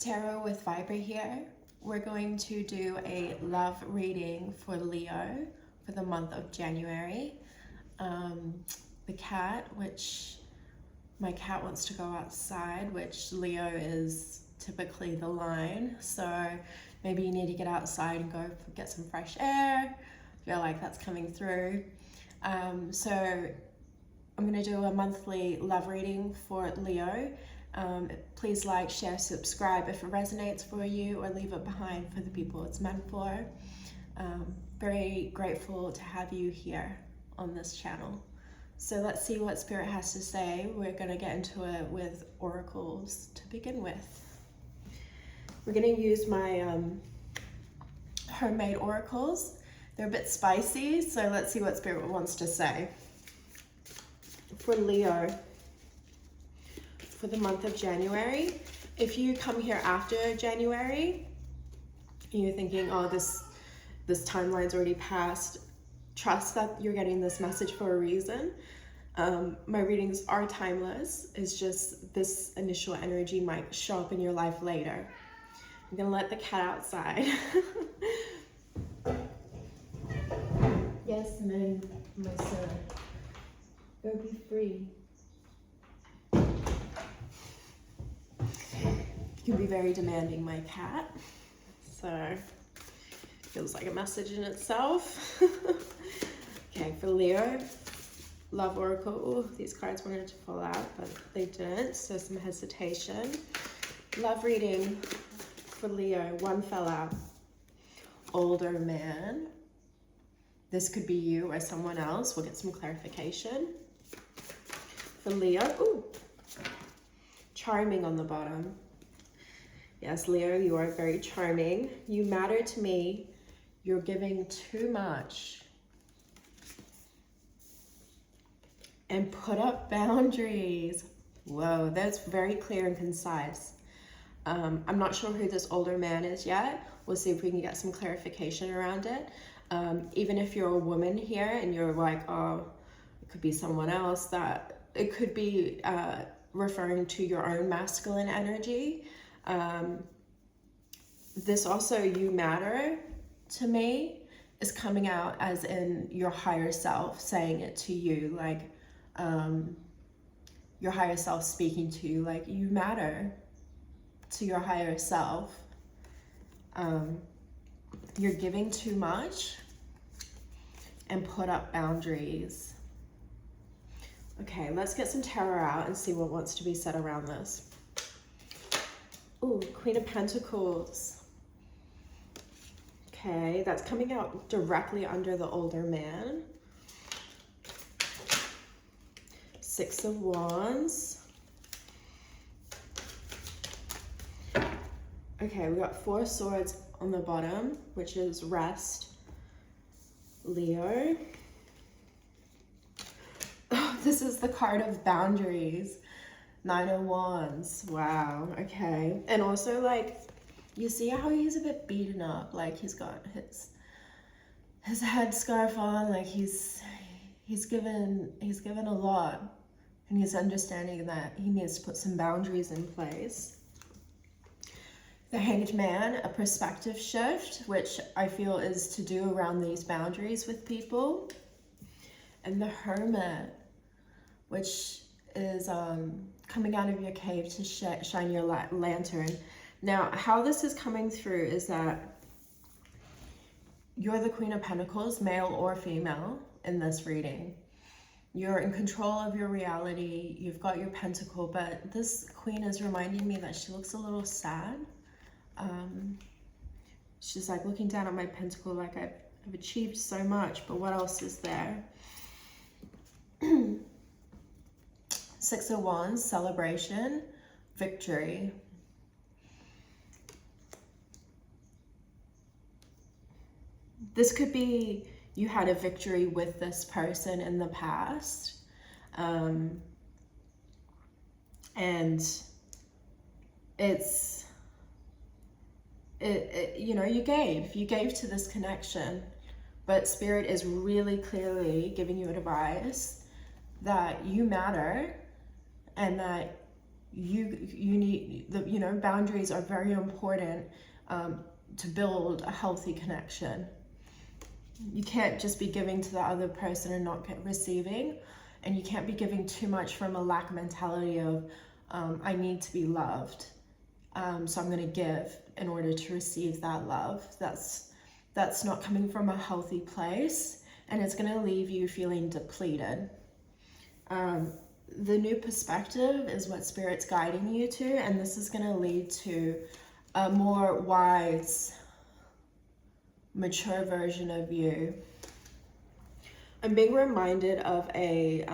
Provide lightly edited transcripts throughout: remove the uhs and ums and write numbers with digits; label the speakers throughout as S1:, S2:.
S1: Tarot with Viber here. We're going to do a love reading for Leo for the month of January. The cat, which my cat wants to go outside, which Leo is typically the line. So maybe you need to get outside and go get some fresh air. I feel like that's coming through. So I'm going to do a monthly love reading for Leo. Please like, share, subscribe if it resonates for you, or leave it behind for the people it's meant for. Very grateful to have you here on this channel. So let's see what Spirit has to say. We're going to get into it with oracles to begin with. We're going to use my homemade oracles. They're a bit spicy, so let's see what Spirit wants to say. For Leo, for the month of January. If you come here after January, and you're thinking, oh, this timeline's already passed, trust that you're getting this message for a reason. My readings are timeless. It's just this initial energy might show up in your life later. I'm gonna let the cat outside. Yes, man, my son. Go be free. You can be very demanding, my cat. So, feels like a message in itself. Okay, for Leo, love oracle. Ooh, these cards wanted to fall out, but they didn't, so some hesitation. Love reading for Leo, one fell out. Older man. This could be you or someone else. We'll get some clarification. For Leo, ooh, charming on the bottom. Yes, Leo, you are very charming. You matter to me. You're giving too much. And put up boundaries. Whoa, that's very clear and concise. I'm not sure who this older man is yet. We'll see if we can get some clarification around it. Even if you're a woman here and you're like, oh, it could be someone else, that it could be referring to your own masculine energy. This also, you matter to me, is coming out as in your higher self saying it to you, like your higher self speaking to you, like you matter to your higher self. You're giving too much, and put up boundaries. Okay, let's get some tarot out and see what wants to be said around this. Ooh, Queen of Pentacles. Okay, that's coming out directly under the older man. Six of Wands. Okay, we got Four Swords on the bottom, which is rest. Leo. Oh, this is the card of boundaries. Nine of Wands. Wow, okay. And also, like, you see how he's a bit beaten up, like he's got his headscarf on, like he's given a lot, and he's understanding that he needs to put some boundaries in place. The Hanged Man, a perspective shift, which I feel is to do around these boundaries with people. And the Hermit, which is coming out of your cave to shine your lantern. Now, how this is coming through is that you're the Queen of Pentacles, male or female, in this reading. You're in control of your reality. You've got your pentacle, but this queen is reminding me that she looks a little sad. She's like looking down at my pentacle like I've achieved so much, but what else is there? Six of Wands, celebration, victory. This could be you had a victory with this person in the past. And you know, you gave to this connection, but Spirit is really clearly giving you advice that you matter and that you need the, you know, boundaries are very important to build a healthy connection. You can't just be giving to the other person and not receiving, and you can't be giving too much from a lack mentality of I need to be loved, so I'm going to give in order to receive that love. That's not coming from a healthy place, and it's going to leave you feeling depleted. The new perspective is what Spirit's guiding you to, and this is going to lead to a more wise, mature version of you. I'm being reminded of a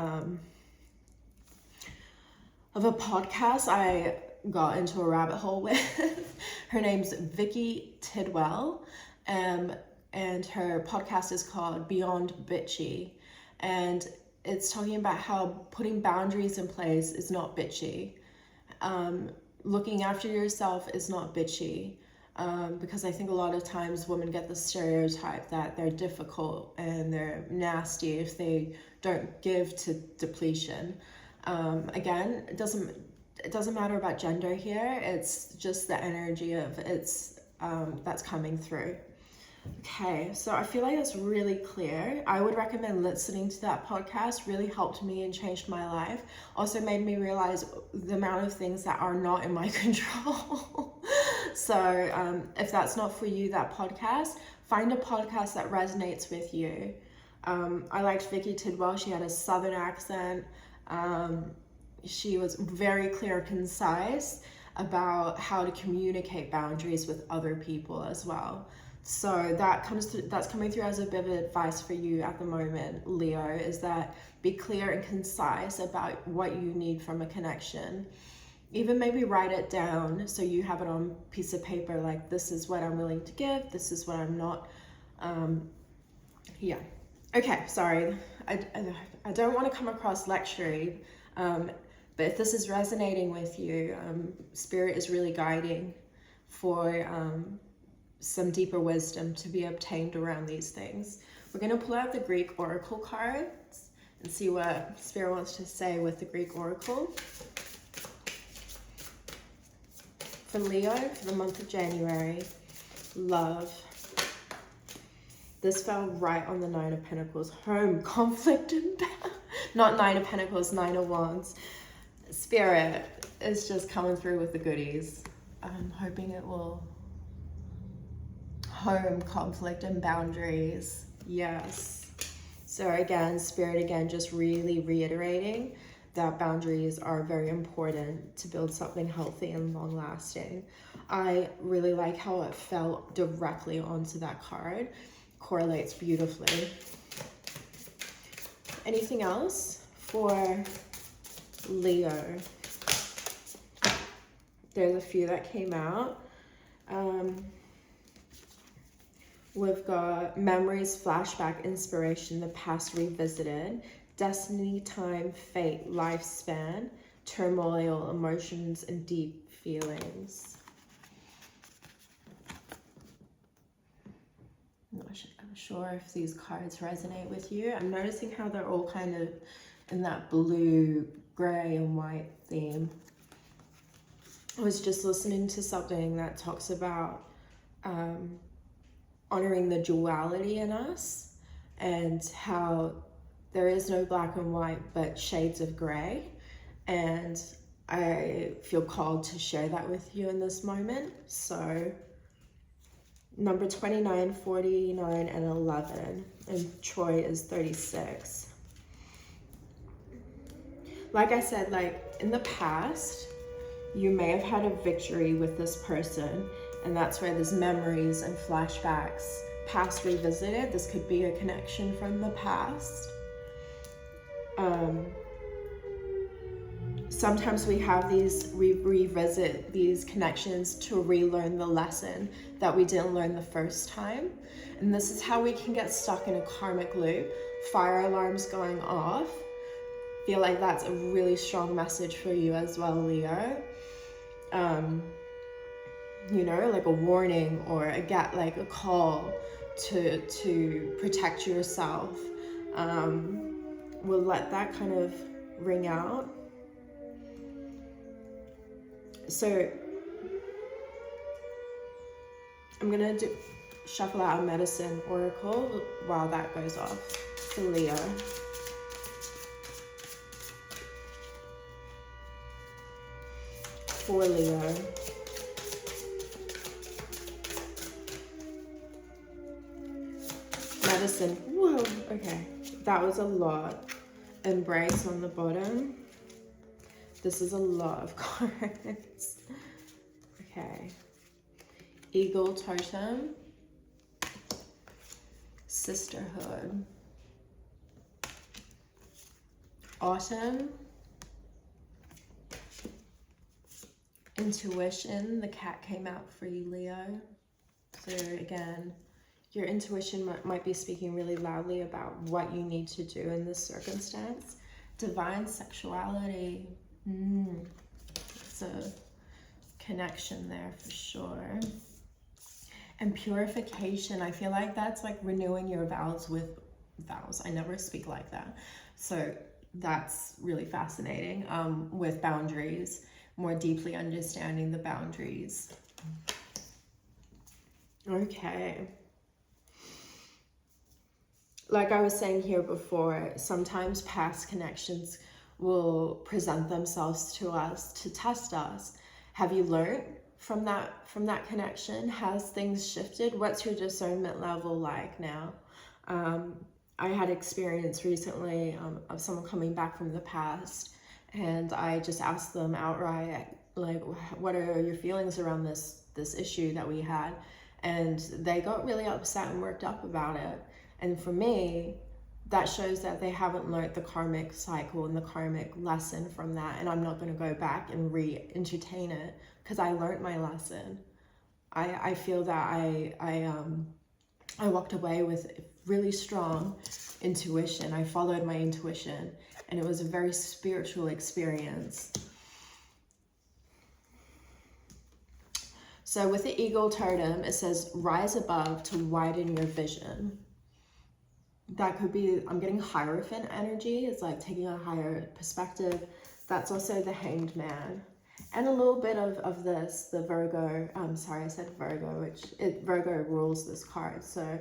S1: podcast I got into a rabbit hole with. Her name's Vicky Tidwell, and her podcast is called Beyond Bitchy, and it's talking about how putting boundaries in place is not bitchy. Looking after yourself is not bitchy. Because I think a lot of times women get the stereotype that they're difficult and they're nasty if they don't give to depletion. Again, it doesn't matter about gender here. It's just the energy of it's that's coming through. Okay, so I feel like that's really clear. I would recommend listening to that podcast. Really helped me and changed my life. Also made me realize the amount of things that are not in my control. So if that's not for you, that podcast, find a podcast that resonates with you. I liked Vicky Tidwell. She had a southern accent. She was very clear and concise about how to communicate boundaries with other people as well. So that's coming through as a bit of advice for you at the moment, Leo, is that be clear and concise about what you need from a connection. Even maybe write it down so you have it on a piece of paper, like this is what I'm willing to give, this is what I'm not. Yeah. Okay, sorry. I don't want to come across lecturing, but if this is resonating with you, Spirit is really guiding for some deeper wisdom to be obtained around these things. We're going to pull out the Greek Oracle cards and see what Spirit wants to say with the Greek Oracle. For Leo, for the month of January, love. This fell right on the Nine of Pentacles. Home, conflict, and not Nine of Pentacles, Nine of Wands. Spirit is just coming through with the goodies. I'm hoping it will. Home, conflict, and boundaries. Yes. So again, Spirit again just really reiterating that boundaries are very important to build something healthy and long lasting. I really like how it fell directly onto that card. Correlates beautifully. Anything else for Leo? There's a few that came out. We've got memories, flashback, inspiration, the past revisited, destiny, time, fate, lifespan, turmoil, emotions, and deep feelings. I'm not sure if these cards resonate with you. I'm noticing how they're all kind of in that blue, gray, and white theme. I was just listening to something that talks about honoring the duality in us and how there is no black and white but shades of gray, and I feel called to share that with you in this moment. So number 29, 49, and 11, and Troy is 36. Like I said, like in the past you may have had a victory with this person, and that's where there's memories and flashbacks, past revisited. This could be a connection from the past. Sometimes we have we revisit these connections to relearn the lesson that we didn't learn the first time. And this is how we can get stuck in a karmic loop. Fire alarms going off. Feel like that's a really strong message for you as well, Leo. You know, like a warning or like a call to protect yourself. We'll let that kind of ring out. So I'm gonna shuffle out a medicine oracle while that goes off for Leo. For Leo. Medicine. Whoa, okay. That was a lot. Embrace on the bottom. This is a lot of cards. Okay. Eagle totem. Sisterhood. Autumn. Intuition. The cat came out for you, Leo. So again, your intuition might be speaking really loudly about what you need to do in this circumstance. Divine sexuality. It's a connection there for sure. And purification. I feel like that's like renewing your vows with vows. I never speak like that. So that's really fascinating. With boundaries, more deeply understanding the boundaries. Okay. Like I was saying here before, sometimes past connections will present themselves to us to test us. Have you learned from that connection? Has things shifted? What's your discernment level like now? I had experience recently of someone coming back from the past, and I just asked them outright, like, what are your feelings around this issue that we had? And they got really upset and worked up about it. And for me, that shows that they haven't learned the karmic cycle and the karmic lesson from that. And I'm not going to go back and re-entertain it because I learned my lesson. I feel that I walked away with really strong intuition. I followed my intuition, and it was a very spiritual experience. So with the eagle totem, it says, rise above to widen your vision. That could be, I'm getting Hierophant energy. It's like taking a higher perspective. That's also the Hanged Man. And a little bit of this, the Virgo. Sorry, I said Virgo, Virgo rules this card. So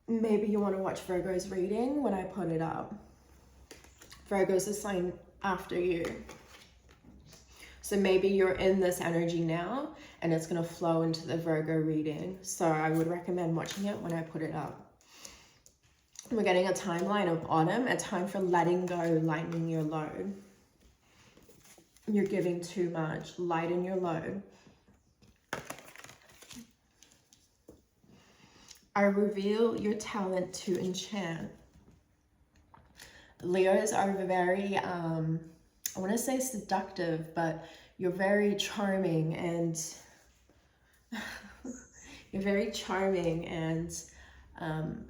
S1: maybe you want to watch Virgo's reading when I put it up. Virgo's a sign after you. So maybe you're in this energy now and it's going to flow into the Virgo reading. So I would recommend watching it when I put it up. We're getting a timeline of autumn, a time for letting go, lightening your load. You're giving too much, lighten your load. I reveal your talent to enchant. Leos are very, I want to say seductive, but you're very charming and you're very charming and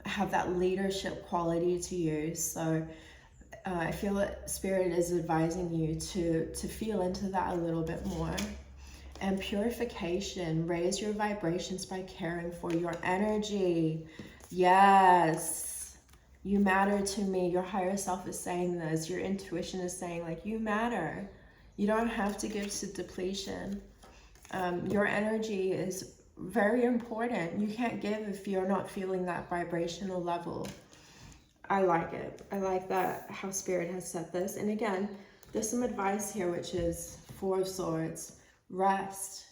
S1: have that leadership quality to you. So I feel that Spirit is advising you to feel into that a little bit more. And purification, raise your vibrations by caring for your energy. Yes, you matter to me. Your higher self is saying this. Your intuition is saying, like, you matter. You don't have to give to depletion. Your energy is very important. You can't give if you're not feeling that vibrational level. I like it. I like that, how Spirit has set this. And again, there's some advice here, which is Four of Swords. Rest.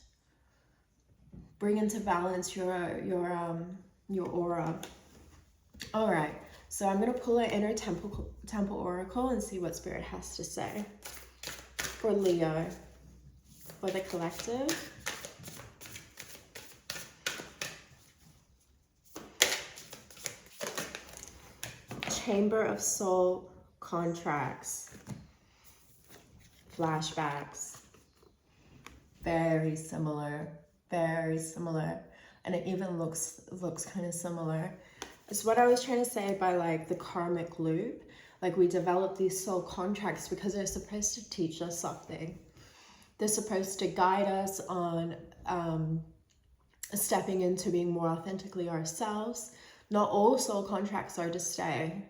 S1: Bring into balance your aura. All right. So I'm going to pull an inner temple oracle and see what Spirit has to say for Leo, for the collective. Chamber of Soul contracts. Flashbacks. Very similar, and it even looks kind of similar. It's what I was trying to say by like the karmic loop. Like we develop these soul contracts because they're supposed to teach us something. They're supposed to guide us on stepping into being more authentically ourselves. Not all soul contracts are to stay.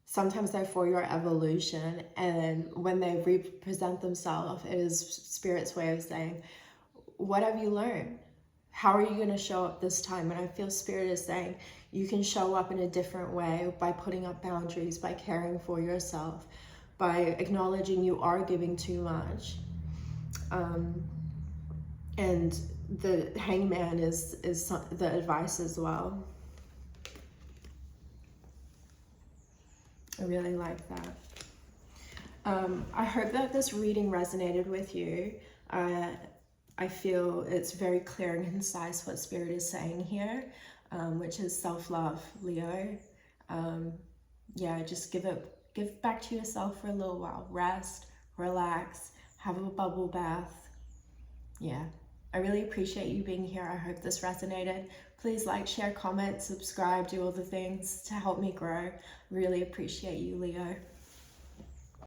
S1: Sometimes they're for your evolution, and when they represent themselves, it is Spirit's way of saying, what have you learned? How are you going to show up this time? And I feel Spirit is saying you can show up in a different way by putting up boundaries, by caring for yourself, by acknowledging you are giving too much. And the Hangman is the advice as well. I really like that. I hope that this reading resonated with you. I feel it's very clear and concise what Spirit is saying here, which is self-love, Leo. Yeah, just give back to yourself for a little while. Rest, relax, have a bubble bath. Yeah, I really appreciate you being here. I hope this resonated. Please like, share, comment, subscribe, do all the things to help me grow. Really appreciate you, Leo.